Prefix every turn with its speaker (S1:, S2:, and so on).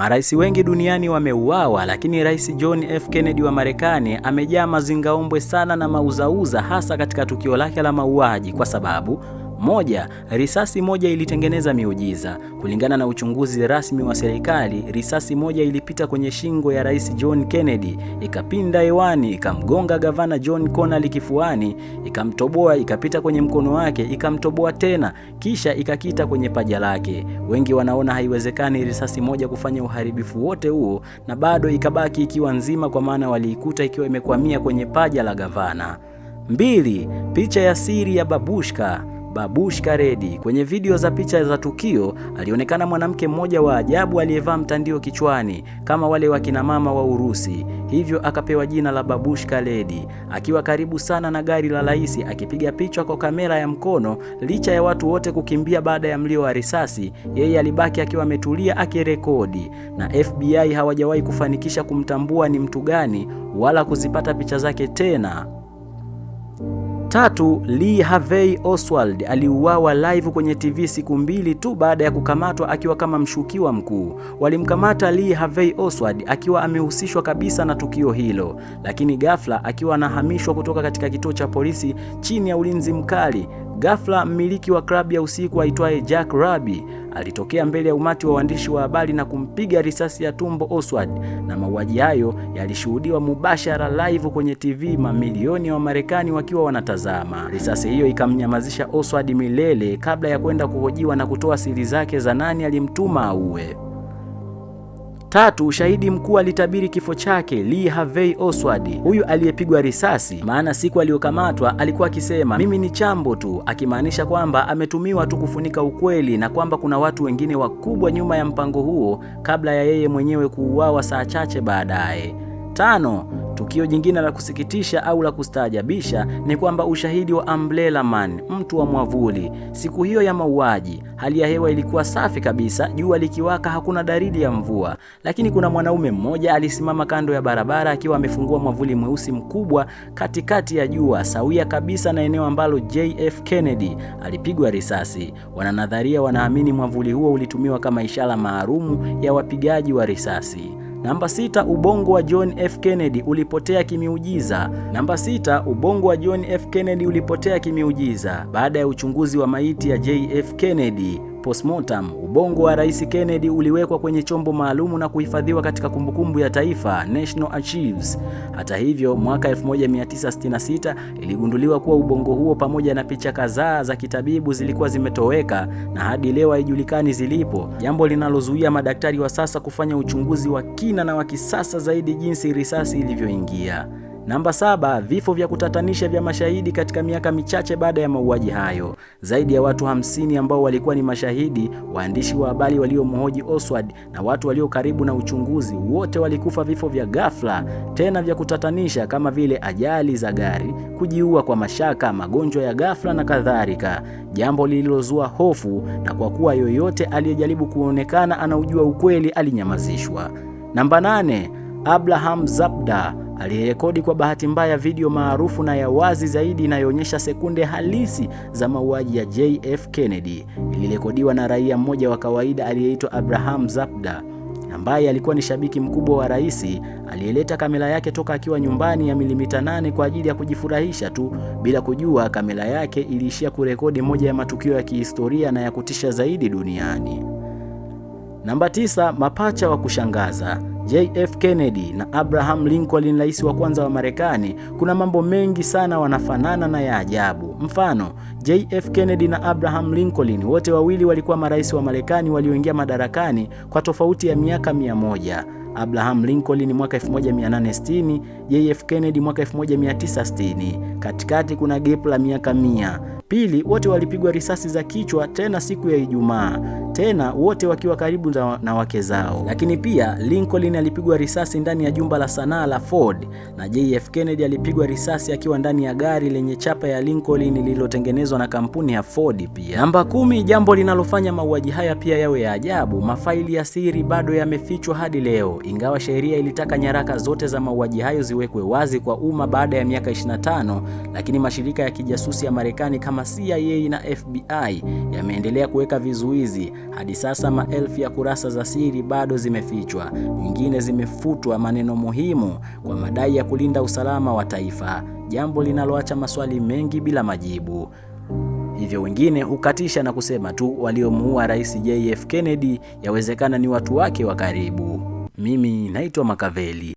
S1: Marais wengi duniani wameuawa, lakini Rais John F. Kennedy wa Marekani amejaa mazingaombwe sana na mauzauza, hasa katika tukio lake la mauaji kwa sababu moja, risasi moja ilitengeneza miujiza. Kulingana na uchunguzi rasmi wa serikali, risasi moja ilipita kwenye shingo ya Rais John Kennedy, ikapinda hewani, ikamgonga gavana John Connally kifuani, ikamtoboa, ikapita kwenye mkono wake, ikamtoboa tena, kisha ikakita kwenye paja lake. Wengi wanaona haiwezekani risasi moja kufanya uharibifu wote huo na bado ikabaki ikiwa nzima, kwa maana waliikuta ikiwa imekwamia kwenye paja la gavana. 2. Picha ya siri ya Babushka Reddy. Kwenye video za picha za tukio, alionekana mwanamke mmoja wa ajabu aliyevaa mtandio kichwani kama wale wa kina mama wa Urusi, hivyo akapewa jina la Babushka Reddy. Akiwa karibu sana na gari la rais, akipiga picha kwa kamera ya mkono, licha ya watu wote kukimbia baada ya mlio wa risasi, yeye alibaki akiwa ametulia akirekodi, na FBI hawajawahi kufanikisha kumtambua ni mtu gani wala kuzipata picha zake tena. 3. Lee Harvey Oswald aliuawa live kwenye TV siku 2 tu baada ya kukamatwa akiwa kama mshukiwa mkuu. Walimkamata Lee Harvey Oswald akiwa amehusishwa kabisa na tukio hilo, lakini ghafla akiwa anahamishwa kutoka katika kituo cha polisi chini ya ulinzi mkali. Ghafla mmiliki wa klabu ya usiku aitwaye Jack Ruby alitokea mbele ya umati wa waandishi wa habari na kumpiga risasi ya tumbo Oswald, na mauaji hayo yalishuhudiwa mubashara live kwenye TV, mamilioni ya Wamarekani wakiwa wanatazama. Risasi hiyo ikamnyamazisha Oswald milele kabla ya kwenda kuhojiwa na kutoa siri zake za nani alimtuma auwe. 3. Shahidi mkuu alitabiri kifo chake Lee Harvey Oswald, huyu aliyepigwa risasi, maana siku aliyokamatwa alikuwa akisema mimi ni chambo tu, akimaanisha kwamba ametumiwa tu kufunika ukweli na kwamba kuna watu wengine wakubwa nyuma ya mpango huo kabla ya yeye mwenyewe kuuawa saa chache baadaye. 5. Tukio jingine la kusikitisha au la kustaajabisha ni kwamba ushahidi wa Umbrella Man, mtu wa mwavuli. Siku hiyo ya mauaji, hali ya hewa ilikuwa safi kabisa, jua likiwaka, hakuna dalili ya mvua, lakini kuna mwanaume mmoja alisimama kando ya barabara akiwa amefungua mwavuli mweusi mkubwa katikati ya jua, sawia kabisa na eneo ambalo JF Kennedy alipigwa risasi. Wananadharia wanaamini mwavuli huo ulitumiwa kama ishara maalumu ya wapigaji wa risasi. Namba 6. Ubongo wa John F. Kennedy ulipotea kimiujiza. Namba 6. Ubongo wa John F. Kennedy ulipotea kimiujiza baada ya uchunguzi wa maiti ya JF Kennedy postmortem. Ubongo wa Rais Kennedy uliwekwa kwenye chombo maalumu na kuhifadhiwa katika kumbukumbu ya taifa, National Archives. Hata hivyo, mwaka 1966 iligunduliwa kuwa ubongo huo pamoja na picha kadhaa za kitabibu zilikuwa zimetoweka na hadi leo haijulikani zilipo, jambo linalozuia madaktari wa sasa kufanya uchunguzi wa kina na wa kisasa zaidi jinsi risasi ilivyoingia. Namba 7. Vifo vya kutatanisha vya mashahidi katika miaka michache baada ya mauaji hayo. Zaidi ya watu 50 ambao walikuwa ni mashahidi, waandishi wa habari waliomhoji Oswald na watu walio karibu na uchunguzi, wote walikufa vifo vya ghafla tena vya kutatanisha kama vile ajali za gari, kujiua kwa mashaka, magonjwa ya ghafla na kadhalika, jambo lililozua hofu, na kwa kuwa yoyote aliyejaribu kuonekana anaujua ukweli alinyamazishwa. Namba 8. Abraham Zapda aliyerekodi kwa bahati mbaya video maarufu na ya wazi zaidi inayoonyesha sekunde halisi za mauaji ya JF Kennedy. Ilirekodiwa na raia mmoja wa kawaida aliyeitwa Abraham Zapda, ambaye alikuwa ni shabiki mkubwa wa rais, aliyeleta kamera yake toka akiwa nyumbani ya milimita 8 kwa ajili ya kujifurahisha tu, bila kujua kamera yake iliishia kurekodi moja ya matukio ya kihistoria na ya kutisha zaidi duniani. Namba 9. Mapacha wa kushangaza. JF Kennedy na Abraham Lincoln, rais wa kwanza wa Marekani, kuna mambo mengi sana wanafanana na ya ajabu. Mfano, JF Kennedy na Abraham Lincoln wote wawili walikuwa marais wa Marekani walioingia madarakani kwa tofauti ya miaka 100. Abraham Lincoln mwaka 1860, JF Kennedy mwaka 1960. Katikati kuna gap la miaka 100. Pili, wote walipigwa risasi za kichwa, tena siku ya Ijumaa, tena wote wakiwa karibu na wake zao. Lakini pia Lincoln alipigwa risasi ndani ya jumba la sanaa la Ford, na JF Kennedy alipigwa risasi akiwa ndani ya gari lenye chapa ya Lincoln submarine lililotengenezwa na kampuni ya Ford pia. Namba 10, jambo linalofanya mauaji haya pia yawe ya ajabu, mafaili ya siri bado yamefichwa hadi leo. Ingawa sheria ilitaka nyaraka zote za mauaji hayo ziwekwe wazi kwa umma baada ya miaka 25, lakini mashirika ya kijasusi ya Marekani kama CIA na FBI yameendelea kuweka vizuizi. Hadi sasa maelfu ya kurasa za siri bado zimefichwa, nyingine zimefutwa maneno muhimu kwa madai ya kulinda usalama wa taifa, jambo linaloacha maswali mengi bila majibu. Hivyo wengine hukatisha na kusema tu waliomuua Rais JF Kennedy yawezekana ni watu wake wa karibu. Mimi naitwa Makaveli.